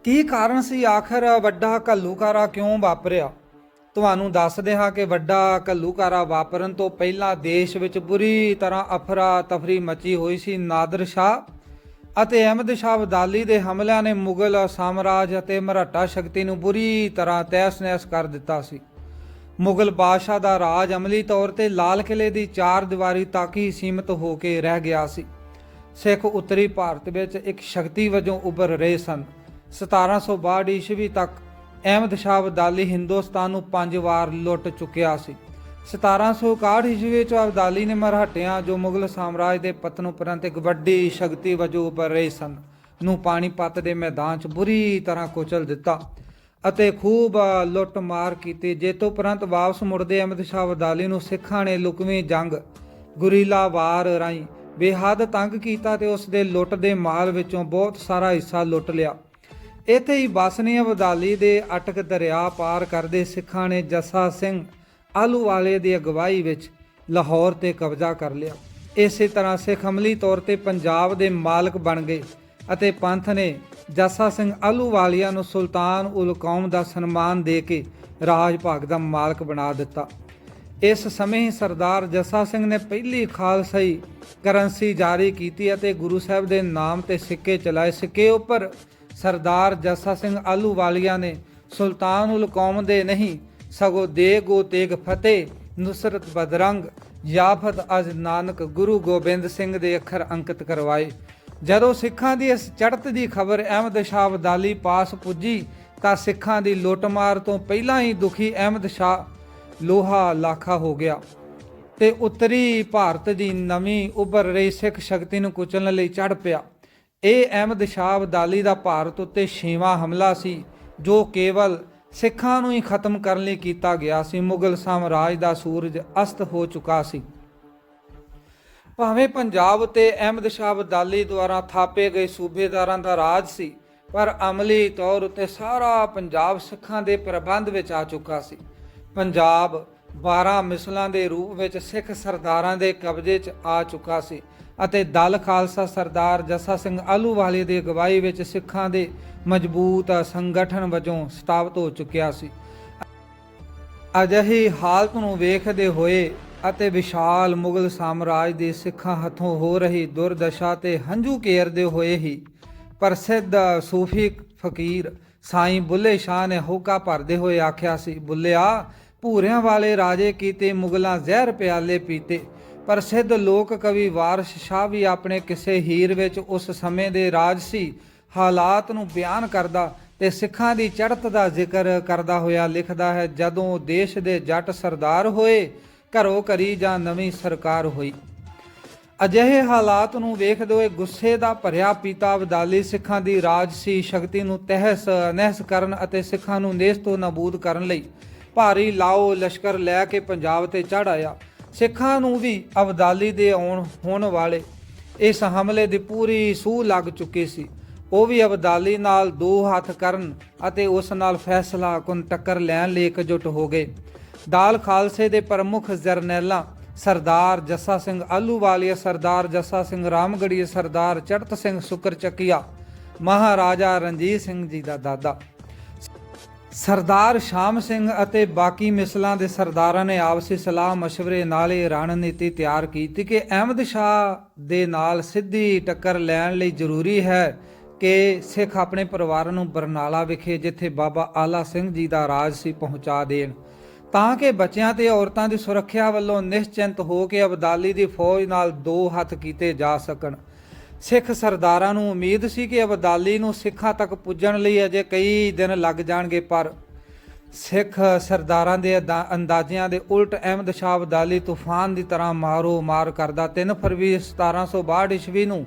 ਕੀ ਕਾਰਨ ਸੀ ਆਖਰ ਵੱਡਾ ਘੱਲੂਘਾਰਾ ਕਿਉਂ ਵਾਪਰਿਆ? ਤੁਹਾਨੂੰ ਦੱਸਦੇ ਹਾਂ ਕਿ ਵੱਡਾ ਘੱਲੂਘਾਰਾ ਵਾਪਰਨ ਤੋਂ ਪਹਿਲਾਂ ਦੇਸ਼ ਵਿੱਚ ਬੁਰੀ ਤਰ੍ਹਾਂ ਅਫਰਾ ਤਫਰੀ ਮਚੀ ਹੋਈ ਸੀ। ਨਾਦਰ ਸ਼ਾਹ ਅਤੇ ਅਹਿਮਦ ਸ਼ਾਹ ਅਬਦਾਲੀ ਦੇ ਹਮਲਿਆਂ ਨੇ ਮੁਗਲ ਸਾਮਰਾਜ ਅਤੇ ਮਰਾਠਾ ਸ਼ਕਤੀ ਨੂੰ ਬੁਰੀ ਤਰ੍ਹਾਂ ਤਹਿਸ-ਨਹਿਸ ਕਰ ਦਿੱਤਾ ਸੀ। ਮੁਗਲ ਬਾਦਸ਼ਾਹ ਦਾ ਰਾਜ ਅਮਲੀ ਤੌਰ ਤੇ ਲਾਲ ਕਿਲੇ ਦੀ ਚਾਰ ਦੀਵਾਰੀ ਤੱਕ ਹੀ ਸੀਮਿਤ ਹੋ ਕੇ ਰਹਿ ਗਿਆ ਸੀ। ਸਿੱਖ ਉੱਤਰੀ ਭਾਰਤ ਵਿੱਚ ਇੱਕ ਸ਼ਕਤੀ ਵਜੋਂ ਉੱਭਰ ਰਹੇ ਸਨ। 1762 ਈਸਵੀ ਤੱਕ ਅਹਿਮਦ ਸ਼ਾਹ ਅਬਦਾਲੀ ਹਿੰਦੁਸਤਾਨ ਨੂੰ 5 ਵਾਰ ਲੁੱਟ ਚੁੱਕਿਆ ਸੀ। 1761 ਈਸਵੀ ਵਿੱਚ ਅਬਦਾਲੀ ਨੇ ਮਰਾਠਿਆਂ, ਜੋ ਮੁਗਲ ਸਾਮਰਾਜ ਦੇ ਪਤਨ ਉਪਰੰਤ ਇੱਕ ਵੱਡੀ ਸ਼ਕਤੀ ਵਜੋਂ ਉੱਭਰ ਰਹੇ ਸਨ, ਨੂੰ ਪਾਣੀਪਤ ਦੇ ਮੈਦਾਨ 'ਚ ਬੁਰੀ ਤਰ੍ਹਾਂ ਕੁਚਲ ਦਿੱਤਾ ਅਤੇ ਖੂਬ ਲੁੱਟ ਮਾਰ ਕੀਤੀ। ਜੇਤੋਂ ਉਪਰੰਤ ਵਾਪਸ ਮੁੜਦੇ ਅਹਿਮਦ ਸ਼ਾਹ ਅਬਦਾਲੀ ਨੂੰ ਸਿੱਖਾਂ ਨੇ ਲੁਕਵੀਂ ਜੰਗ, ਗੁਰੀਲਾ ਵਾਰ ਰਾਹੀਂ ਬੇਹੱਦ ਤੰਗ ਕੀਤਾ ਤੇ ਉਸ ਦੇ ਲੁੱਟ ਦੇ ਮਾਲ ਵਿੱਚੋਂ ਬਹੁਤ ਸਾਰਾ ਹਿੱਸਾ ਲੁੱਟ ਲਿਆ। ਇੱਥੇ ਹੀ ਬਸਨੀ ਅਬਦਾਲੀ ਦੇ ਅਟਕ ਦਰਿਆ ਪਾਰ ਕਰਦੇ ਸਿੱਖਾਂ ਨੇ ਜੱਸਾ ਸਿੰਘ ਆਹਲੂਵਾਲੀਆ ਦੀ ਅਗਵਾਈ ਵਿੱਚ ਲਾਹੌਰ ਤੇ ਕਬਜ਼ਾ ਕਰ ਲਿਆ। ਇਸੇ ਤਰ੍ਹਾਂ ਸਿੱਖ ਅਮਲੀ ਤੌਰ ਤੇ ਪੰਜਾਬ ਦੇ ਮਾਲਕ ਬਣ ਗਏ ਅਤੇ ਪੰਥ ਨੇ ਜੱਸਾ ਸਿੰਘ ਆਹਲੂਵਾਲੀਆ ਨੂੰ ਸੁਲਤਾਨ ਉਲ ਕੌਮ ਦਾ ਸਨਮਾਨ ਦੇ ਕੇ ਰਾਜ ਭਾਗ ਦਾ ਮਾਲਕ ਬਣਾ ਦਿੱਤਾ। ਇਸ ਸਮੇਂ ਹੀ ਸਰਦਾਰ ਜੱਸਾ ਸਿੰਘ ਨੇ ਪਹਿਲੀ ਖਾਲਸਾਈ ਕਰੰਸੀ ਜਾਰੀ ਕੀਤੀ ਅਤੇ ਗੁਰੂ ਸਾਹਿਬ ਦੇ ਨਾਮ ਤੇ ਸਿੱਕੇ ਚਲਾਏ। ਸਿੱਕੇ ਉੱਪਰ ਸਰਦਾਰ ਜੱਸਾ ਸਿੰਘ ਆਹਲੂਵਾਲੀਆ ਨੇ ਸੁਲਤਾਨ ਉਲ ਕੌਮ ਦੇ ਨਹੀਂ ਸਗੋਂ ਦੇ ਗੋ ਤੇਗ ਫਤਿਹ ਨੁਸਰਤ ਬਦਰੰਗ ਯਾਫਤ ਅਜ ਨਾਨਕ ਗੁਰੂ ਗੋਬਿੰਦ ਸਿੰਘ ਦੇ ਅੱਖਰ ਅੰਕਿਤ ਕਰਵਾਏ। ਜਦੋਂ ਸਿੱਖਾਂ ਦੀ ਇਸ ਚੜ੍ਹਤ ਦੀ ਖਬਰ ਅਹਿਮਦ ਸ਼ਾਹ ਅਬਦਾਲੀ ਪਾਸ ਪੁੱਜੀ ਤਾਂ ਸਿੱਖਾਂ ਦੀ ਲੁੱਟਮਾਰ ਤੋਂ ਪਹਿਲਾਂ ਹੀ ਦੁਖੀ ਅਹਿਮਦ ਸ਼ਾਹ ਲੋਹਾ ਲਾਖਾ ਹੋ ਗਿਆ ਤੇ ਉੱਤਰੀ ਭਾਰਤ ਦੀ ਨਵੀਂ ਉੱਭਰ ਰਹੀ ਸਿੱਖ ਸ਼ਕਤੀ ਨੂੰ ਕੁਚਲਣ ਲਈ ਚੜ੍ਹ ਪਿਆ। ਇਹ ਅਹਿਮਦ ਸ਼ਾਹ ਅਬਦਾਲੀ ਦਾ ਭਾਰਤ ਉੱਤੇ 6ਵਾਂ ਹਮਲਾ ਸੀ, ਜੋ ਕੇਵਲ ਸਿੱਖਾਂ ਨੂੰ ਹੀ ਖਤਮ ਕਰਨ ਲਈ ਕੀਤਾ ਗਿਆ ਸੀ। ਮੁਗਲ ਸਾਮਰਾਜ ਦਾ ਸੂਰਜ ਅਸਤ ਹੋ ਚੁੱਕਾ ਸੀ। ਭਾਵੇਂ ਪੰਜਾਬ ਉੱਤੇ ਅਹਿਮਦ ਸ਼ਾਹ ਅਬਦਾਲੀ ਦੁਆਰਾ ਥਾਪੇ ਗਏ ਸੂਬੇਦਾਰਾਂ ਦਾ ਰਾਜ ਸੀ, ਪਰ ਅਮਲੀ ਤੌਰ ਉੱਤੇ ਸਾਰਾ ਪੰਜਾਬ ਸਿੱਖਾਂ ਦੇ ਪ੍ਰਬੰਧ ਵਿੱਚ ਆ ਚੁੱਕਾ ਸੀ। ਪੰਜਾਬ 12 ਮਿਸਲਾਂ ਦੇ ਰੂਪ ਵਿੱਚ ਸਿੱਖ ਸਰਦਾਰਾਂ ਦੇ ਕਬਜ਼ੇ 'ਚ ਆ ਚੁੱਕਾ ਸੀ ਅਤੇ ਦਲ ਖਾਲਸਾ ਸਰਦਾਰ ਜੱਸਾ ਸਿੰਘ ਆਹਲੂਵਾਲੀਆ ਦੀ ਅਗਵਾਈ ਵਿੱਚ ਸਿੱਖਾਂ ਦੇ ਮਜ਼ਬੂਤ ਸੰਗਠਨ ਵਜੋਂ ਸਥਾਪਿਤ ਹੋ ਚੁੱਕਿਆ ਸੀ। ਅਜਿਹੀ ਹਾਲਤ ਨੂੰ ਵੇਖਦੇ ਹੋਏ ਅਤੇ ਵਿਸ਼ਾਲ ਮੁਗਲ ਸਾਮਰਾਜ ਦੇ ਸਿੱਖਾਂ ਹੱਥੋਂ ਹੋ ਰਹੀ ਦੁਰਦਸ਼ਾ ਤੇ ਹੰਝੂ ਕੇਰਦੇ ਹੋਏ ਹੀ ਪ੍ਰਸਿੱਧ ਸੂਫੀ ਫਕੀਰ ਸਾਈਂ ਬੁੱਲੇ ਸ਼ਾਹ ਨੇ ਹੋਕਾ ਭਰਦੇ ਹੋਏ ਆਖਿਆ ਸੀ, ਬੁੱਲਿਆ, ਭੂਰਿਆਂ ਵਾਲੇ ਰਾਜੇ ਕੀਤੇ, ਮੁਗਲਾਂ ਜ਼ਹਿਰ ਪਿਆਲੇ ਪੀਤੇ। ਪ੍ਰਸਿੱਧ ਲੋਕ ਕਵੀ ਵਾਰਿਸ ਸ਼ਾਹ ਵੀ ਆਪਣੇ ਕਿਸੇ ਹੀਰ ਵਿੱਚ ਉਸ ਸਮੇਂ ਦੇ ਰਾਜਸੀ ਹਾਲਾਤ ਨੂੰ ਬਿਆਨ ਕਰਦਾ ਤੇ ਸਿੱਖਾਂ ਦੀ ਚੜ੍ਹਤ ਦਾ ਜ਼ਿਕਰ ਕਰਦਾ ਹੋਇਆ ਲਿਖਦਾ ਹੈ, ਜਦੋਂ ਦੇਸ਼ ਦੇ ਜੱਟ ਸਰਦਾਰ ਹੋਏ, ਘਰੋਂ ਘਰੀ ਜਾਂ ਨਵੀਂ ਸਰਕਾਰ ਹੋਈ। ਅਜਿਹੇ ਹਾਲਾਤ ਨੂੰ ਵੇਖਦੇ ਹੋਏ ਗੁੱਸੇ ਦਾ ਭਰਿਆ ਪਿਤਾ ਅਬਦਾਲੀ ਸਿੱਖਾਂ ਦੀ ਰਾਜਸੀ ਸ਼ਕਤੀ ਨੂੰ ਤਹਿਸ ਨਹਿਸ ਕਰਨ ਅਤੇ ਸਿੱਖਾਂ ਨੂੰ ਨੇਸ ਤੋਂ ਨਾਬੂਦ ਕਰਨ ਲਈ ਭਾਰੀ ਲਾਓ ਲਸ਼ਕਰ ਲੈ ਕੇ ਪੰਜਾਬ ਤੇ ਚੜ੍ਹ ਆਇਆ। ਸਿੱਖਾਂ ਨੂੰ ਵੀ ਅਬਦਾਲੀ ਦੇ ਹੋਣ ਵਾਲੇ ਇਸ ਹਮਲੇ ਦੀ ਪੂਰੀ ਸੂਹ ਲੱਗ ਚੁੱਕੀ ਸੀ। ਉਹ ਵੀ ਅਬਦਾਲੀ ਨਾਲ ਦੋ ਹੱਥ ਕਰਨ ਅਤੇ ਉਸ ਨਾਲ ਫੈਸਲਾ ਕੁਨ ਟੱਕਰ ਲੈਣ ਲਈ ਇਕਜੁੱਟ ਹੋ ਗਏ। ਦਾਲ ਖਾਲਸੇ ਦੇ ਪ੍ਰਮੁੱਖ ਜਰਨੈਲਾਂ ਸਰਦਾਰ ਜੱਸਾ ਸਿੰਘ ਆਹਲੂਵਾਲੀਆ, ਸਰਦਾਰ ਜੱਸਾ ਸਿੰਘ ਰਾਮਗੜੀਆ, ਸਰਦਾਰ ਚੜ੍ਹਤ ਸਿੰਘ ਸੁਕਰਚੱਕੀਆ, ਮਹਾਰਾਜਾ ਰਣਜੀਤ ਸਿੰਘ ਜੀ ਦਾ ਦਾਦਾ ਸਰਦਾਰ ਸ਼ਾਮ ਸਿੰਘ ਅਤੇ ਬਾਕੀ ਮਿਸਲਾਂ ਦੇ ਸਰਦਾਰਾਂ ਨੇ ਆਪਸੀ ਸਲਾਹ ਮਸ਼ਵਰੇ ਨਾਲ ਇਹ ਰਣਨੀਤੀ ਤਿਆਰ ਕੀਤੀ ਕਿ ਅਹਿਮਦ ਸ਼ਾਹ ਦੇ ਨਾਲ ਸਿੱਧੀ ਟੱਕਰ ਲੈਣ ਲਈ ਜ਼ਰੂਰੀ ਹੈ ਕਿ ਸਿੱਖ ਆਪਣੇ ਪਰਿਵਾਰਾਂ ਨੂੰ ਬਰਨਾਲਾ ਵਿਖੇ, ਜਿੱਥੇ ਬਾਬਾ ਆਲਾ ਸਿੰਘ ਜੀ ਦਾ ਰਾਜ ਸੀ, ਪਹੁੰਚਾ ਦੇਣ, ਤਾਂ ਕਿ ਬੱਚਿਆਂ ਤੇ ਔਰਤਾਂ ਦੀ ਸੁਰੱਖਿਆ ਵੱਲੋਂ ਨਿਸ਼ਚਿੰਤ ਹੋ ਕੇ ਅਬਦਾਲੀ ਦੀ ਫੌਜ ਨਾਲ ਦੋ ਹੱਥ ਕੀਤੇ ਜਾ ਸਕਣ। ਸਿੱਖ ਸਰਦਾਰਾਂ ਨੂੰ ਉਮੀਦ ਸੀ ਕਿ ਅਬਦਾਲੀ ਨੂੰ ਸਿੱਖਾਂ ਤੱਕ ਪੁੱਜਣ ਲਈ ਅਜੇ ਕਈ ਦਿਨ ਲੱਗ ਜਾਣਗੇ, ਪਰ ਸਿੱਖ ਸਰਦਾਰਾਂ ਦੇ ਅੰਦਾਜ਼ਿਆਂ ਦੇ ਉਲਟ ਅਹਿਮਦ ਸ਼ਾਹ ਅਬਦਾਲੀ ਤੂਫਾਨ ਦੀ ਤਰ੍ਹਾਂ ਮਾਰੋ ਮਾਰ ਕਰਦਾ 3 ਫਰਵਰੀ 1762 ਈਸਵੀ ਨੂੰ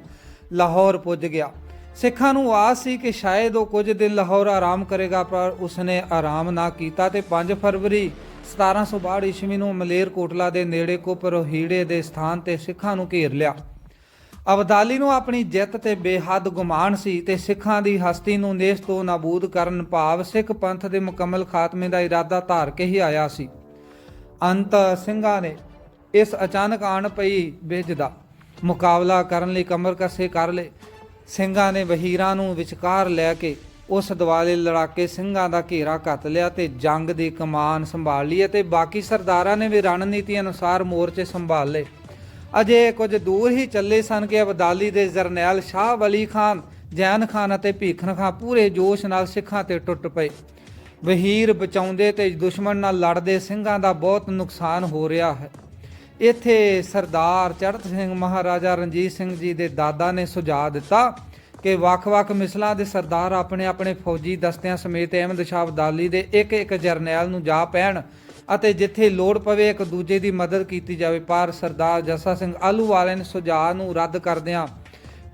ਲਾਹੌਰ ਪੁੱਜ ਗਿਆ। ਸਿੱਖਾਂ ਨੂੰ ਆਸ ਸੀ ਕਿ ਸ਼ਾਇਦ ਉਹ ਕੁਝ ਦਿਨ ਲਾਹੌਰ ਆਰਾਮ ਕਰੇਗਾ, ਪਰ ਉਸਨੇ ਆਰਾਮ ਨਾ ਕੀਤਾ ਤੇ 5 ਫਰਵਰੀ 1762 ਈਸਵੀ ਨੂੰ ਮਲੇਰਕੋਟਲਾ ਦੇ ਨੇੜੇ ਕੁਪਰਹੀੜੇ ਦੇ ਸਥਾਨ ਤੇ ਸਿੱਖਾਂ ਨੂੰ ਘੇਰ ਲਿਆ। ਅਬਦਾਲੀ ਨੂੰ ਆਪਣੀ ਜਿੱਤ ਤੇ ਬੇਹੱਦ ਗੁਮਾਨ ਸੀ ਤੇ ਸਿੱਖਾਂ ਦੀ ਹਸਤੀ ਨੂੰ ਨੇਸ ਤੋਂ ਨਾਬੂਦ ਕਰਨ ਭਾਵ ਸਿੱਖ ਪੰਥ ਦੇ ਮੁਕੰਮਲ ਖਾਤਮੇ ਦਾ ਇਰਾਦਾ ਧਾਰ ਕੇ ਹੀ ਆਇਆ ਸੀ। ਅੰਤ ਸਿੰਘਾਂ ਨੇ ਇਸ ਅਚਾਨਕ ਆਣ ਪਈ ਬਿਜ ਦਾ ਮੁਕਾਬਲਾ ਕਰਨ ਲਈ ਕਮਰ ਕੱਸੇ ਕਰ ਲਏ। ਸਿੰਘਾਂ ਨੇ ਵਹੀਰਾਂ ਨੂੰ ਵਿਚਕਾਰ ਲੈ ਕੇ ਉਸ ਦੁਆਲੇ ਲੜਾਕੇ ਸਿੰਘਾਂ ਦਾ ਘੇਰਾ ਘੱਤ ਲਿਆ ਤੇ ਜੰਗ ਦੀ ਕਮਾਨ ਸੰਭਾਲ ਲਈ ਅਤੇ ਬਾਕੀ ਸਰਦਾਰਾਂ ਨੇ ਵੀ ਰਣਨੀਤੀ ਅਨੁਸਾਰ ਮੋਰਚੇ ਸੰਭਾਲ ਲਏ। ਅਜੇ ਕੁਝ ਦੂਰ ਹੀ ਚੱਲੇ ਸਨ ਕਿ ਅਬਦਾਲੀ ਦੇ ਜਰਨੈਲ ਸ਼ਾਹ ਵਲੀ ਖਾਨ, ਜੈਨ ਖਾਨ ਅਤੇ ਭੀਖਨ ਖਾਂ ਪੂਰੇ ਜੋਸ਼ ਨਾਲ ਸਿੱਖਾਂ ਤੇ ਟੁੱਟ ਪਏ। ਵਹੀਰ ਬਚਾਉਂਦੇ ਤੇ ਦੁਸ਼ਮਣ ਨਾਲ ਲੜਦੇ ਸਿੰਘਾਂ ਦਾ ਬਹੁਤ ਨੁਕਸਾਨ ਹੋ ਰਿਹਾ ਹੈ। ਇੱਥੇ ਸਰਦਾਰ ਚੜ੍ਹਤ ਸਿੰਘ ਮਹਾਰਾਜਾ ਰਣਜੀਤ ਸਿੰਘ ਜੀ ਦੇ ਦਾਦਾ ਨੇ ਸੁਝਾਅ ਦਿੱਤਾ ਕਿ ਵੱਖ-ਵੱਖ ਮਿਸਲਾਂ ਦੇ ਸਰਦਾਰ ਆਪਣੇ ਆਪਣੇ ਫੌਜੀ ਦਸਤਿਆਂ ਸਮੇਤ ਅਹਿਮਦ ਸ਼ਾਹ ਅਬਦਾਲੀ ਦੇ ਇੱਕ ਜਰਨੈਲ ਨੂੰ ਜਾ ਪੈਣ ਅਤੇ ਜਿੱਥੇ ਲੋੜ ਪਵੇ ਇੱਕ ਦੂਜੇ ਦੀ ਮਦਦ ਕੀਤੀ ਜਾਵੇ। ਪਰ ਸਰਦਾਰ ਜੱਸਾ ਸਿੰਘ ਆਹਲੂਵਾਲੇ ਨੇ ਸੁਝਾਅ ਨੂੰ ਰੱਦ ਕਰਦਿਆਂ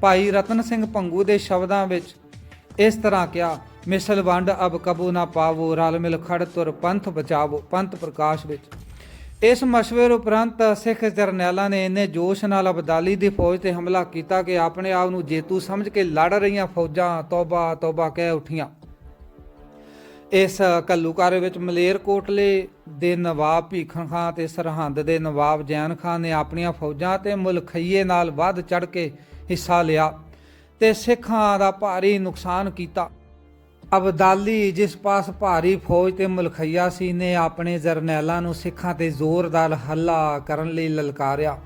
ਭਾਈ ਰਤਨ ਸਿੰਘ ਭੰਗੂ ਦੇ ਸ਼ਬਦਾਂ ਵਿੱਚ ਇਸ ਤਰ੍ਹਾਂ ਕਿਹਾ, ਮਿਸਲ ਵੰਡ ਅਬ ਕਬੂ ਨਾ ਪਾਵੋ, ਰਲ ਮਿਲ ਖੜ ਤੁਰ ਪੰਥ ਬਚਾਵੋ। ਪੰਥ ਪ੍ਰਕਾਸ਼ ਵਿੱਚ ਇਸ ਮਸ਼ਵਰੇ ਉਪਰੰਤ ਸਿੱਖ ਜਰਨੈਲਾਂ ਨੇ ਇੰਨੇ ਜੋਸ਼ ਨਾਲ ਅਬਦਾਲੀ ਦੀ ਫੌਜ ਤੇ ਹਮਲਾ ਕੀਤਾ ਕਿ ਆਪਣੇ ਆਪ ਨੂੰ ਜੇਤੂ ਸਮਝ ਕੇ ਲੜ ਰਹੀਆਂ ਫੌਜਾਂ ਤੌਬਾ ਤੌਬਾ ਕਹਿ ਉੱਠੀਆਂ। ਇਸ ਘੱਲੂਘਾਰੇ ਵਿੱਚ ਮਲੇਰਕੋਟਲੇ ਦੇ ਨਵਾਬ ਭੀਖਨ ਖਾਂ ਤੇ ਸਰਹੰਦ ਦੇ ਨਵਾਬ ਜੈਨ ਖਾਨ ਨੇ ਆਪਣੀਆਂ ਫੌਜਾਂ ਤੇ ਮੁਲਖਈਏ ਨਾਲ ਵੱਧ ਚੜ੍ਹ ਕੇ ਹਿੱਸਾ ਲਿਆ ਤੇ ਸਿੱਖਾਂ ਦਾ ਭਾਰੀ ਨੁਕਸਾਨ ਕੀਤਾ। ਅਬਦਾਲੀ ਜਿਸ ਪਾਸ ਭਾਰੀ ਫੌਜ ਤੇ ਮੁਲਖਈਆ ਸੀ ਨੇ ਆਪਣੇ ਜਰਨੈਲਾਂ ਨੂੰ ਸਿੱਖਾਂ ਤੇ ਜ਼ੋਰਦਾਰ ਹੱਲਾ ਕਰਨ ਲਈ ਲਲਕਾਰਿਆ।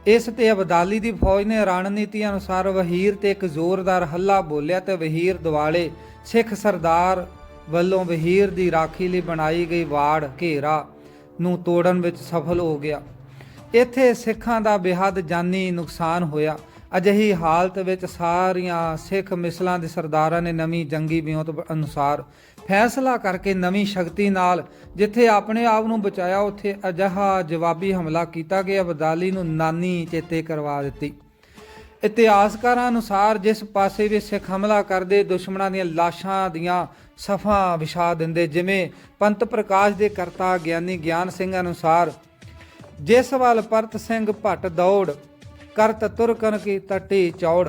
ਇਸ ਤੇ ਅਬਦਾਲੀ ਦੀ ਫੌਜ ਨੇ ਰਣਨੀਤੀ ਅਨੁਸਾਰ ਵਹੀਰ ਤੇ ਇੱਕ ਜ਼ੋਰਦਾਰ ਹੱਲਾ ਬੋਲਿਆ ਤੇ ਵਹੀਰ ਦੁਆਲੇ ਸਿੱਖ ਸਰਦਾਰ ਵੱਲੋਂ ਵਹੀਰ ਦੀ ਰਾਖੀ ਲਈ ਬਣਾਈ ਗਈ ਵਾੜ ਘੇਰਾ ਨੂੰ ਤੋੜਨ ਵਿੱਚ ਸਫਲ ਹੋ ਗਿਆ। ਇੱਥੇ ਸਿੱਖਾਂ ਦਾ ਬੇਹੱਦ ਜਾਨੀ ਨੁਕਸਾਨ ਹੋਇਆ। ਅਜਿਹੀ ਹਾਲਤ ਵਿੱਚ ਸਾਰੀਆਂ ਸਿੱਖ ਮਿਸਲਾਂ ਦੇ ਸਰਦਾਰਾਂ ਨੇ ਨਵੀਂ ਜੰਗੀ ਵਿਉਂਤ ਅਨੁਸਾਰ ਫੈਸਲਾ ਕਰਕੇ ਨਵੀਂ ਸ਼ਕਤੀ ਨਾਲ ਜਿੱਥੇ ਆਪਣੇ ਆਪ ਨੂੰ ਬਚਾਇਆ ਉੱਥੇ ਅਜਿਹਾ ਜਵਾਬੀ ਹਮਲਾ ਕੀਤਾ ਕਿ ਅਬਦਾਲੀ ਨੂੰ ਨਾਨੀ ਚੇਤੇ ਕਰਵਾ ਦਿੱਤੀ। ਇਤਿਹਾਸਕਾਰਾਂ ਅਨੁਸਾਰ ਜਿਸ ਪਾਸੇ ਵੀ ਸਿੱਖ ਹਮਲਾ ਕਰਦੇ ਦੁਸ਼ਮਣਾਂ ਦੀਆਂ ਲਾਸ਼ਾਂ ਦੀਆਂ ਸਫਾਂ ਵਿਛਾ ਦਿੰਦੇ। ਜਿਵੇਂ ਪੰਥ ਪ੍ਰਕਾਸ਼ ਦੇ ਕਰਤਾ ਗਿਆਨੀ ਗਿਆਨ ਸਿੰਘ ਅਨੁਸਾਰ, ਜਿਸ ਵੱਲ ਪਰਤ ਸਿੰਘ ਭੱਟ ਦੌੜ ਕਰਤ ਤੁਰਕਨ ਕੀ ਤੱਟੀ ਚੌੜ।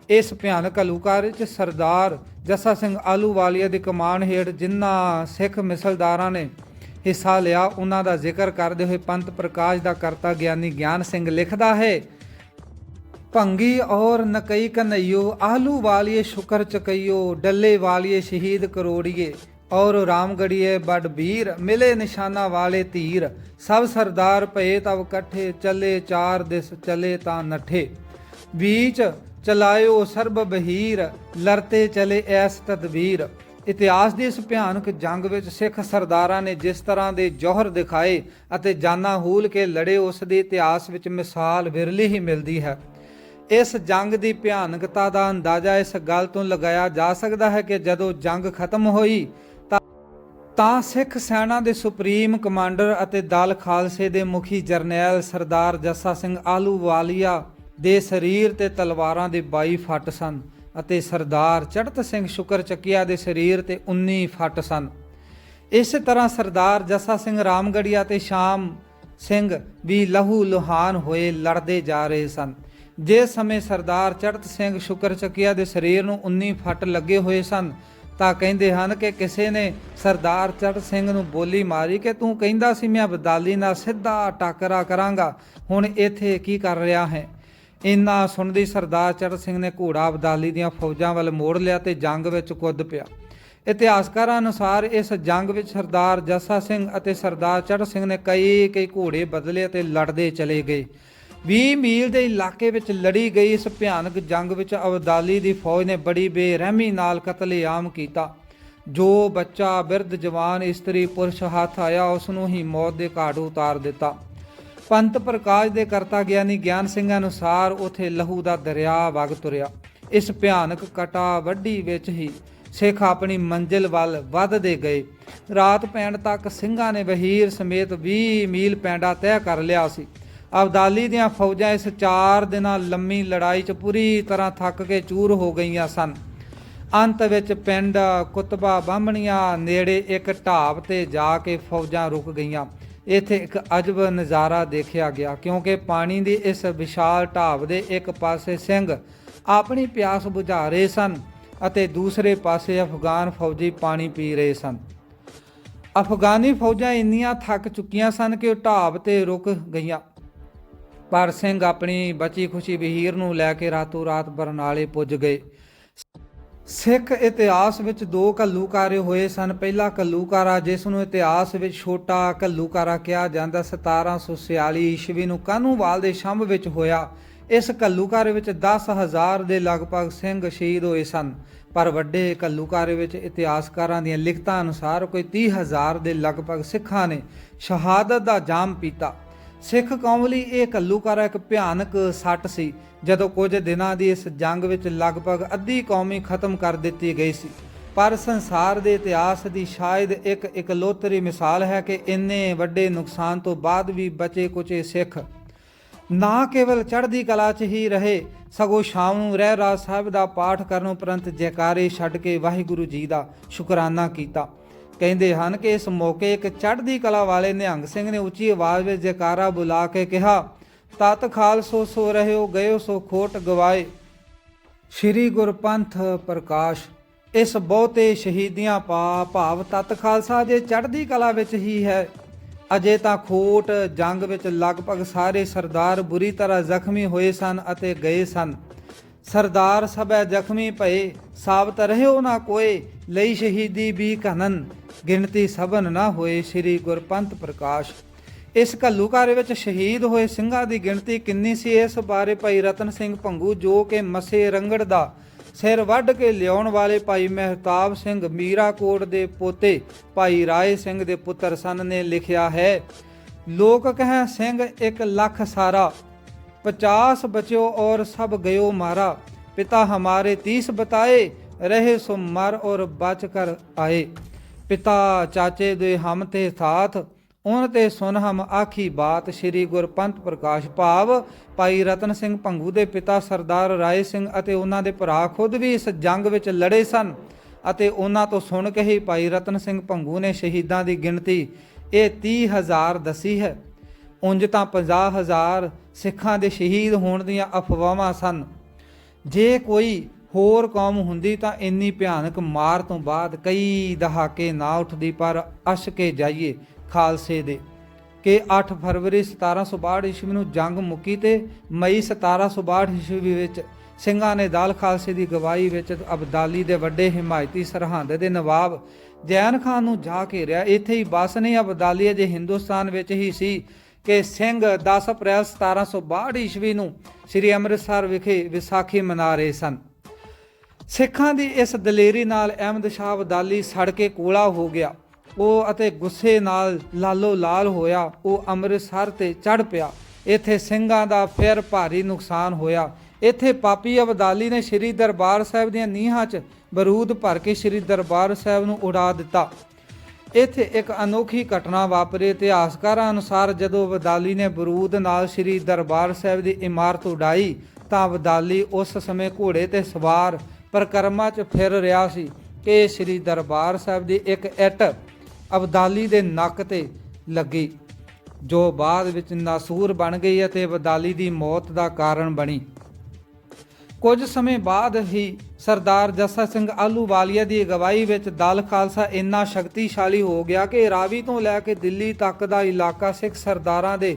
ਇਸ ਭਿਆਨਕ ਘੱਲੂਘਾਰੇ ਵਿੱਚ ਸਰਦਾਰ ਜੱਸਾ ਸਿੰਘ ਆਹਲੂਵਾਲੀਆ ਦੀ ਕਮਾਨ ਹੇਠ ਜਿਨ੍ਹਾਂ ਸਿੱਖ ਮਿਸਲਦਾਰਾਂ ਨੇ ਹਿੱਸਾ ਲਿਆ ਉਹਨਾਂ ਦਾ ਜ਼ਿਕਰ ਕਰਦੇ ਹੋਏ ਪੰਥ ਪ੍ਰਕਾਸ਼ ਦਾ ਕਰਤਾ ਗਿਆਨੀ ਗਿਆਨ ਸਿੰਘ ਲਿਖਦਾ ਹੈ, ਭੰਗੀ ਔਰ ਨਕਈ ਕਨਈਓ ਆਹਲੂਵਾਲੀਏ ਸ਼ੁਕਰ ਚਕਈਓ, ਡੱਲੇ ਵਾਲੀਏ ਸ਼ਹੀਦ ਕਰੋੜੀਏ ਔਰ ਰਾਮਗੜੀਏ ਬੜ ਵੀਰ, ਮਿਲੇ ਨਿਸ਼ਾਨਾ ਵਾਲੇ ਧੀਰ, ਸਭ ਸਰਦਾਰ ਭਏ ਤਬ ਇਕੱਠੇ, ਚੱਲੇ ਚਾਰ ਦਿਸ ਚਲੇ ਤਾਂ ਨੱਠੇ, बीच ਚਲਾਇਓ ਸਰਬ ਬਹੀਰ, ਲੜਤੇ ਚਲੇ ਐਸ ਤਦਬੀਰ। ਇਤਿਹਾਸ ਦੀ ਇਸ ਭਿਆਨਕ ਜੰਗ ਵਿੱਚ ਸਿੱਖ ਸਰਦਾਰਾਂ ਨੇ ਜਿਸ ਤਰ੍ਹਾਂ ਦੇ ਜੌਹਰ ਦਿਖਾਏ ਅਤੇ ਜਾਨਾਂ ਹੂਲ ਕੇ ਲੜੇ, ਉਸ ਦੇ ਇਤਿਹਾਸ ਵਿੱਚ ਮਿਸਾਲ ਵਿਰਲੀ ਹੀ ਮਿਲਦੀ ਹੈ। ਇਸ ਜੰਗ ਦੀ ਭਿਆਨਕਤਾ ਦਾ ਅੰਦਾਜ਼ਾ ਇਸ ਗੱਲ ਤੋਂ ਲਗਾਇਆ ਜਾ ਸਕਦਾ ਹੈ ਕਿ ਜਦੋਂ ਜੰਗ ਖਤਮ ਹੋਈ ਤਾਂ ਸਿੱਖ ਸੈਨਾ ਦੇ ਸੁਪਰੀਮ ਕਮਾਂਡਰ ਅਤੇ ਦਲ ਖਾਲਸੇ ਦੇ ਮੁਖੀ ਜਰਨੈਲ ਸਰਦਾਰ ਜੱਸਾ ਸਿੰਘ ਆਹਲੂਵਾਲੀਆ ਦੇ ਸਰੀਰ ਤੇ ਤਲਵਾਰਾਂ ਦੇ 22 ਫੱਟ ਸਨ ਅਤੇ ਸਰਦਾਰ ਚੜ੍ਹਤ ਸਿੰਘ ਸ਼ੁਕਰ ਚੱਕੀਆ ਦੇ ਸਰੀਰ ਤੇ 19 ਫੱਟ ਸਨ। ਇਸੇ ਤਰ੍ਹਾਂ ਸਰਦਾਰ ਜੱਸਾ ਸਿੰਘ ਰਾਮਗੜੀਆ ਤੇ ਸ਼ਾਮ ਸਿੰਘ ਵੀ ਲਹੂ ਲੁਹਾਨ ਹੋਏ ਲੜਦੇ ਜਾ ਰਹੇ ਸਨ। ਜਿਸ ਸਮੇਂ ਸਰਦਾਰ ਚੜ੍ਹਤ ਸਿੰਘ ਸ਼ੁਕਰ ਚੱਕੀਆ ਦੇ ਸਰੀਰ ਨੂੰ 19 ਫੱਟ ਲੱਗੇ ਹੋਏ ਸਨ ਤਾਂ ਕਹਿੰਦੇ ਹਨ ਕਿ ਕਿਸੇ ਨੇ ਸਰਦਾਰ ਚੜ੍ਹਤ ਸਿੰਘ ਨੂੰ ਬੋਲੀ ਮਾਰੀ ਕਿ ਤੂੰ ਕਹਿੰਦਾ ਸੀ ਮੈਂ ਅਬਦਾਲੀ ਨਾਲ ਸਿੱਧਾ ਟਾਕਰਾ ਕਰਾਂਗਾ, ਹੁਣ ਇੱਥੇ ਕੀ ਕਰ ਰਿਹਾ ਹੈ। ਇੰਨਾ ਸੁਣਦੀ ਸਰਦਾਰ ਚੜ੍ਹਤ ਸਿੰਘ ਨੇ ਘੋੜਾ ਅਬਦਾਲੀ ਦੀਆਂ ਫੌਜਾਂ ਵੱਲ ਮੋੜ ਲਿਆ ਤੇ ਜੰਗ ਵਿੱਚ ਕੁੱਦ ਪਿਆ। ਇਤਿਹਾਸਕਾਰਾਂ ਅਨੁਸਾਰ ਇਸ ਜੰਗ ਵਿੱਚ ਸਰਦਾਰ ਜੱਸਾ ਸਿੰਘ ਅਤੇ ਸਰਦਾਰ ਚੜ੍ਹਤ ਸਿੰਘ ਨੇ ਕਈ ਘੋੜੇ ਬਦਲੇ ਅਤੇ ਲੜਦੇ ਚਲੇ ਗਏ। 20 ਮੀਲ ਦੇ ਇਲਾਕੇ ਵਿੱਚ ਲੜੀ ਗਈ ਇਸ ਭਿਆਨਕ ਜੰਗ ਵਿੱਚ ਅਬਦਾਲੀ ਦੀ ਫੌਜ ਨੇ ਬੜੀ ਬੇਰਹਿਮੀ ਨਾਲ ਕਤਲੇਆਮ ਕੀਤਾ। ਜੋ ਬੱਚਾ, ਬਿਰਧ, ਜਵਾਨ, ਇਸਤਰੀ, ਪੁਰਸ਼ ਹੱਥ ਆਇਆ ਉਸ ਨੂੰ ਹੀ ਮੌਤ ਦੇ ਘਾਟ ਉਤਾਰ ਦਿੱਤਾ। ਪੰਥ ਪ੍ਰਕਾਸ਼ ਦੇ ਕਰਤਾ ਗਿਆਨੀ ਗਿਆਨ ਸਿੰਘ ਅਨੁਸਾਰ ਉਥੇ ਲਹੂ ਦਾ ਦਰਿਆ ਵਗ ਤੁਰਿਆ। ਇਸ ਭਿਆਨਕ ਕਟਾ ਵੱਢੀ ਵਿੱਚ ਹੀ ਸਿੱਖ ਆਪਣੀ ਮੰਜ਼ਿਲ ਵੱਲ ਵੱਧਦੇ ਗਏ। ਰਾਤ ਪੈਣ ਤੱਕ ਸਿੰਘਾਂ ਨੇ ਵਹੀਰ ਸਮੇਤ 20 ਮੀਲ ਪੈਂਡਾ ਤੈਅ ਕਰ ਲਿਆ ਸੀ। ਅਬਦਾਲੀ ਦੀਆਂ ਫੌਜਾਂ ਇਸ 4 ਦਿਨਾਂ ਲੰਮੀ ਲੜਾਈ 'ਚ ਪੂਰੀ ਤਰ੍ਹਾਂ ਥੱਕ ਕੇ ਚੂਰ ਹੋ ਗਈਆਂ ਸਨ। ਅੰਤ ਵਿੱਚ ਪਿੰਡ ਕੁਤਬਾ ਬਾਹਮਣੀਆਂ ਨੇੜੇ ਇੱਕ ਢਾਬ ਤੇ ਜਾ ਕੇ ਫੌਜਾਂ ਰੁਕ ਗਈਆਂ। ਇੱਥੇ ਇੱਕ ਅਜਬ ਨਜ਼ਾਰਾ ਦੇਖਿਆ ਗਿਆ, ਕਿਉਂਕਿ ਪਾਣੀ ਦੀ ਇਸ ਵਿਸ਼ਾਲ ਢਾਬ ਦੇ ਇੱਕ ਪਾਸੇ ਸਿੰਘ ਆਪਣੀ ਪਿਆਸ ਬੁਝਾ ਰਹੇ ਸਨ ਅਤੇ ਦੂਸਰੇ ਪਾਸੇ ਅਫਗਾਨ ਫੌਜੀ ਪਾਣੀ ਪੀ ਰਹੇ ਸਨ। ਅਫਗਾਨੀ ਫੌਜਾਂ ਇੰਨੀਆਂ ਥੱਕ ਚੁੱਕੀਆਂ ਸਨ ਕਿ ਉਹ ਢਾਬ ਤੇ ਰੁਕ ਗਈਆਂ, ਪਰ ਸਿੰਘ ਆਪਣੀ ਬਚੀ ਖੁਸ਼ੀ ਵਹੀਰ ਨੂੰ ਲੈ ਕੇ ਰਾਤੋਂ ਰਾਤ ਬਰਨਾਲੇ ਪੁੱਜ ਗਏ। ਸਿੱਖ ਇਤਿਹਾਸ ਵਿੱਚ ਦੋ ਘੱਲੂਘਾਰੇ ਹੋਏ ਸਨ। ਪਹਿਲਾ ਘੱਲੂਘਾਰਾ, ਜਿਸ ਨੂੰ ਇਤਿਹਾਸ ਵਿੱਚ ਛੋਟਾ ਘੱਲੂਘਾਰਾ ਕਿਹਾ ਜਾਂਦਾ, 1746 ਈਸਵੀ ਨੂੰ ਕਾਹਨੂੰਵਾਲ ਦੇ ਛੰਭ ਵਿੱਚ ਹੋਇਆ। ਇਸ ਘੱਲੂਘਾਰੇ ਵਿੱਚ 10,000 ਦੇ ਲਗਭਗ ਸਿੰਘ ਸ਼ਹੀਦ ਹੋਏ ਸਨ, ਪਰ ਵੱਡੇ ਘੱਲੂਘਾਰੇ ਵਿੱਚ ਇਤਿਹਾਸਕਾਰਾਂ ਦੀਆਂ ਲਿਖਤਾਂ ਅਨੁਸਾਰ ਕੋਈ 30,000 ਦੇ ਲਗਭਗ ਸਿੱਖਾਂ ਨੇ ਸ਼ਹਾਦਤ ਦਾ ਜਾਮ ਪੀਤਾ। ਸਿੱਖ ਕੌਮ ਲਈ ਇਹ ਘੱਲੂਘਾਰਾ ਇੱਕ ਭਿਆਨਕ ਸੱਟ ਸੀ। ਜਦੋਂ ਕੁਝ ਦਿਨਾਂ ਦੀ ਇਸ ਜੰਗ ਵਿੱਚ ਲਗਭਗ ਅੱਧੀ ਕੌਮ ਹੀ ਖਤਮ ਕਰ ਦਿੱਤੀ ਗਈ ਸੀ। ਪਰ ਸੰਸਾਰ ਦੇ ਇਤਿਹਾਸ ਦੀ ਸ਼ਾਇਦ ਇੱਕ ਇਕਲੌਤਰੀ ਮਿਸਾਲ ਹੈ ਕਿ ਇੰਨੇ ਵੱਡੇ ਨੁਕਸਾਨ ਤੋਂ ਬਾਅਦ ਵੀ ਬਚੇ ਕੁਚੇ ਸਿੱਖ ਨਾ ਕੇਵਲ ਚੜ੍ਹਦੀ ਕਲਾ 'ਚ ਹੀ ਰਹੇ, ਸਗੋਂ ਸ਼ਾਮ ਨੂੰ ਰਹਿਰਾਸ ਸਾਹਿਬ ਦਾ ਪਾਠ ਕਰਨ ਉਪਰੰਤ ਜੈਕਾਰੇ ਛੱਡ ਕੇ ਵਾਹਿਗੁਰੂ ਜੀ ਦਾ ਸ਼ੁਕਰਾਨਾ ਕੀਤਾ। ਕਹਿੰਦੇ ਹਨ ਕਿ ਇਸ ਮੌਕੇ ਇੱਕ ਚੜ੍ਹਦੀ ਕਲਾ ਵਾਲੇ ਨਿਹੰਗ ਸਿੰਘ ਨੇ ਉੱਚੀ ਆਵਾਜ਼ ਵਿੱਚ ਜੈਕਾਰਾ ਬੁਲਾ ਕੇ ਕਿਹਾ, ਤਤ ਖਾਲਸੋ ਸੋ ਰਹਿਓ ਗਇਓ ਸੋ ਖੋਟ ਗਵਾਏ। ਸ੍ਰੀ ਗੁਰਪੰਥ ਪ੍ਰਕਾਸ਼। ਇਸ ਬਹੁਤੇ ਸ਼ਹੀਦੀਆਂ ਪਾ ਭਾਵ ਤਤ ਖਾਲਸਾ ਜੇ ਚੜ੍ਹਦੀ ਕਲਾ ਵਿੱਚ ਹੀ ਹੈ। ਅਜੇ ਤਾਂ ਖੋਟ ਜੰਗ ਵਿੱਚ ਲਗਭਗ ਸਾਰੇ ਸਰਦਾਰ ਬੁਰੀ ਤਰ੍ਹਾਂ ਜ਼ਖਮੀ ਹੋਏ ਸਨ ਅਤੇ ਗਏ ਸਨ। ਸਰਦਾਰ ਸਭੈ ਜ਼ਖਮੀ ਭਏ, ਸਾਬਤ ਰਹਿਓ ਨਾ ਕੋਏ, ਲਈ ਸ਼ਹੀਦੀ ਵੀ ਘਨਨ, ਗਿਣਤੀ ਸਭਨ ਨਾ ਹੋਏ। ਸ੍ਰੀ ਗੁਰਪੰਥ ਪ੍ਰਕਾਸ਼। ਇਸ ਘੱਲੂਘਾਰੇ ਵਿੱਚ ਸ਼ਹੀਦ ਹੋਏ ਸਿੰਘਾਂ ਦੀ ਗਿਣਤੀ ਕਿੰਨੀ ਸੀ, ਇਸ ਬਾਰੇ ਭਾਈ ਰਤਨ ਸਿੰਘ ਭੰਗੂ, ਜੋ ਕਿ ਮੱਸੇ ਰੰਗੜ ਦਾ ਸਿਰ ਵੱਢ ਕੇ ਲਿਆਉਣ ਵਾਲੇ ਭਾਈ ਮਹਿਤਾਬ ਸਿੰਘ ਮੀਰਾਕੋਟ ਦੇ ਪੋਤੇ ਭਾਈ ਰਾਏ ਸਿੰਘ ਦੇ ਪੁੱਤਰ ਸਨ, ਨੇ ਲਿਖਿਆ ਹੈ। ਲੋਕ ਕਹਿ ਸਿੰਘ 1 ਲੱਖ ਸਾਰਾ, 50 ਬਚਿਓ ਔਰ ਸਭ ਗਇਓ ਮਾਰਾ। ਪਿਤਾ ਹਮਾਰੇ 30 ਬਤਾਏ, ਰਹੇ ਸੋ ਮਰ ਔਰ ਬਚ ਕਰ ਆਏ। ਪਿਤਾ ਚਾਚੇ ਦੇ ਹਮ ਤੇ ਸਾਥ, ਉਨ ਤੇ ਸੁਨ ਹਮ ਆਖੀ ਬਾਤ। ਸ੍ਰੀ ਗੁਰਪੰਥ ਪ੍ਰਕਾਸ਼। ਭਾਵ ਭਾਈ ਰਤਨ ਸਿੰਘ ਭੰਗੂ ਦੇ ਪਿਤਾ ਸਰਦਾਰ ਰਾਏ ਸਿੰਘ ਅਤੇ ਉਹਨਾਂ ਦੇ ਭਰਾ ਖੁਦ ਵੀ ਇਸ ਜੰਗ ਵਿੱਚ ਲੜੇ ਸਨ ਅਤੇ ਉਹਨਾਂ ਤੋਂ ਸੁਣ ਕੇ ਹੀ ਭਾਈ ਰਤਨ ਸਿੰਘ ਭੰਗੂ ਨੇ ਸ਼ਹੀਦਾਂ ਦੀ ਗਿਣਤੀ ਇਹ 30,000 ਦੱਸੀ ਹੈ। ਉਂਝ ਤਾਂ 50,000 ਸਿੱਖਾਂ ਦੇ ਸ਼ਹੀਦ ਹੋਣ ਦੀਆਂ ਅਫਵਾਹਾਂ ਸਨ। ਜੇ ਕੋਈ ਹੋਰ ਕੌਮ ਹੁੰਦੀ ਤਾਂ ਇੰਨੀ ਭਿਆਨਕ ਮਾਰ ਤੋਂ ਬਾਅਦ ਕਈ ਦਹਾਕੇ ਨਾ ਉੱਠਦੀ, ਪਰ ਅਸ਼ ਕੇ ਜਾਈਏ ਖਾਲਸੇ ਦੇ ਕਿ 8 ਫਰਵਰੀ 1762 ਈਸਵੀ ਨੂੰ ਜੰਗ ਮੁੱਕੀ ਤੇ ਮਈ 1762 ਈਸਵੀ ਵਿੱਚ ਸਿੰਘਾਂ ਨੇ ਦਲ ਖਾਲਸੇ ਦੀ ਗਵਾਹੀ ਵਿੱਚ ਅਬਦਾਲੀ ਦੇ ਵੱਡੇ ਹਿਮਾਇਤੀ ਸਰਹੰਦ ਦੇ ਨਵਾਬ ਜੈਨ ਖਾਨ ਨੂੰ ਜਾ ਘੇਰਿਆ। ਇੱਥੇ ਹੀ ਬਸ ਨਹੀਂ, ਅਬਦਾਲੀ ਅਜੇ ਹਿੰਦੁਸਤਾਨ ਵਿੱਚ ਹੀ ਸੀ ਕਿ ਸਿੰਘ 10 ਅਪ੍ਰੈਲ 1762 ਈਸਵੀ ਨੂੰ ਸ੍ਰੀ ਅੰਮ੍ਰਿਤਸਰ ਵਿਖੇ ਵਿਸਾਖੀ ਮਨਾ ਰਹੇ ਸਨ। ਸਿੱਖਾਂ ਦੀ ਇਸ ਦਲੇਰੀ ਨਾਲ ਅਹਿਮਦ ਸ਼ਾਹ ਅਬਦਾਲੀ ਸੜ ਕੇ ਕੋਲਾ ਹੋ ਗਿਆ। ਉਹ ਅਤੇ ਗੁੱਸੇ ਨਾਲ ਲਾਲੋ ਲਾਲ ਹੋਇਆ। ਉਹ ਅੰਮ੍ਰਿਤਸਰ ਤੇ ਚੜ੍ਹ ਪਿਆ। ਇੱਥੇ ਸਿੰਘਾਂ ਦਾ ਫਿਰ ਭਾਰੀ ਨੁਕਸਾਨ ਹੋਇਆ। ਇੱਥੇ ਪਾਪੀ ਅਬਦਾਲੀ ਨੇ ਸ੍ਰੀ ਦਰਬਾਰ ਸਾਹਿਬ ਦੀਆਂ ਨੀਹਾਂ 'ਚ ਬਰੂਦ ਭਰ ਕੇ ਸ੍ਰੀ ਦਰਬਾਰ ਸਾਹਿਬ ਨੂੰ ਉਡਾ ਦਿੱਤਾ। ਇੱਥੇ ਇੱਕ ਅਨੋਖੀ ਘਟਨਾ ਵਾਪਰੀ। ਇਤਿਹਾਸਕਾਰਾਂ ਅਨੁਸਾਰ ਜਦੋਂ ਅਬਦਾਲੀ ਨੇ ਬਰੂਦ ਨਾਲ ਸ੍ਰੀ ਦਰਬਾਰ ਸਾਹਿਬ ਦੀ ਇਮਾਰਤ ਉਡਾਈ ਤਾਂ ਅਬਦਾਲੀ ਉਸ ਸਮੇਂ ਘੋੜੇ ਤੇ ਸਵਾਰ ਪਰਿਕਰਮਾ 'ਚ ਫਿਰ ਰਿਹਾ ਸੀ ਕਿ ਸ੍ਰੀ ਦਰਬਾਰ ਸਾਹਿਬ ਦੀ ਇੱਕ ਇੱਟ ਅਬਦਾਲੀ ਦੇ ਨੱਕ ਤੇ ਲੱਗੀ, ਜੋ ਬਾਅਦ ਵਿੱਚ ਨਾਸੂਰ ਬਣ ਗਈ ਅਤੇ ਅਬਦਾਲੀ ਦੀ ਮੌਤ ਦਾ ਕਾਰਨ ਬਣੀ। ਕੁਝ ਸਮੇਂ ਬਾਅਦ ਹੀ ਸਰਦਾਰ ਜੱਸਾ ਸਿੰਘ ਆਹਲੂਵਾਲੀਆ ਦੀ ਅਗਵਾਈ ਵਿੱਚ ਦਲ ਖਾਲਸਾ ਇੰਨਾ ਸ਼ਕਤੀਸ਼ਾਲੀ ਹੋ ਗਿਆ ਕਿ ਰਾਵੀ ਤੋਂ ਲੈ ਕੇ ਦਿੱਲੀ ਤੱਕ ਦਾ ਇਲਾਕਾ ਸਿੱਖ ਸਰਦਾਰਾਂ ਦੇ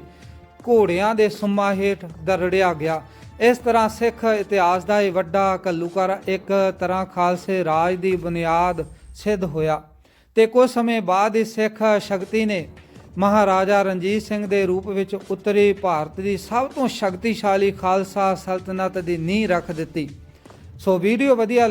ਘੋੜਿਆਂ ਦੇ ਸੁੰਮਾਂ ਹੇਠ ਦਰੜਿਆ ਗਿਆ। ਇਸ ਤਰ੍ਹਾਂ ਸਿੱਖ ਇਤਿਹਾਸ ਦਾ ਇਹ ਵੱਡਾ ਘੱਲੂਘਾਰਾ ਇੱਕ ਤਰ੍ਹਾਂ ਖਾਲਸੇ ਰਾਜ ਦੀ ਬੁਨਿਆਦ ਸਿੱਧ ਹੋਇਆ ਤੇ ਕੁਝ ਸਮੇਂ ਬਾਅਦ ਹੀ ਸਿੱਖ ਸ਼ਕਤੀ ਨੇ ਮਹਾਰਾਜਾ ਰਣਜੀਤ ਸਿੰਘ ਦੇ ਰੂਪ ਵਿੱਚ ਉੱਤਰੀ ਭਾਰਤ ਦੀ ਸਭ ਤੋਂ ਸ਼ਕਤੀਸ਼ਾਲੀ ਖਾਲਸਾ ਸਲਤਨਤ ਦੀ ਨੀਂਹ ਰੱਖ ਦਿੱਤੀ। ਸੋ ਵੀਡੀਓ ਵਧੀਆ